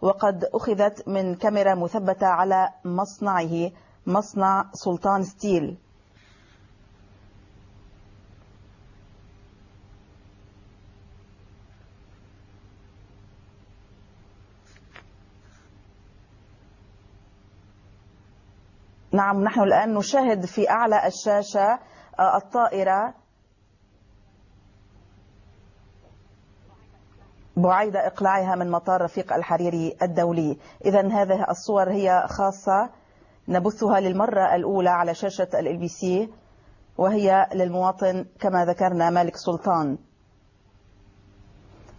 وقد أخذت من كاميرا مثبتة على مصنعه، مصنع سلطان ستيل. نعم، نحن الآن نشاهد في أعلى الشاشة الطائرة بعيد إقلاعها من مطار رفيق الحريري الدولي. إذن هذه الصور هي خاصة نبثها للمرة الأولى على شاشة الLBC، وهي للمواطن كما ذكرنا مالك سلطان،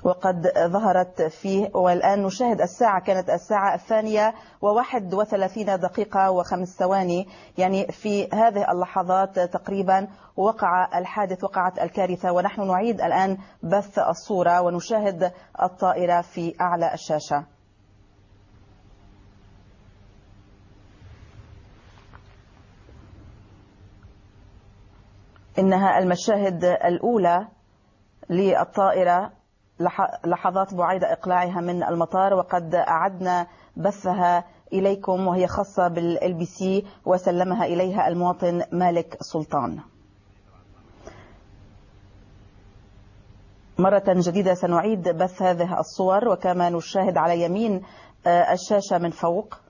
وقد ظهرت فيه. والآن نشاهد الساعة، كانت الساعة 2:31 و5 ثواني، يعني في هذه اللحظات تقريبا وقع الحادث، وقعت الكارثة، ونحن نعيد الآن بث الصورة ونشاهد الطائرة في أعلى الشاشة. إنها المشاهد الأولى للطائرة لحظات بعيد إقلاعها من المطار، وقد أعدنا بثها إليكم، وهي خاصة بالLBC وسلمها إليها المواطن مالك سلطان. مرة جديدة سنعيد بث هذه الصور، وكما نشاهد على يمين الشاشة من فوق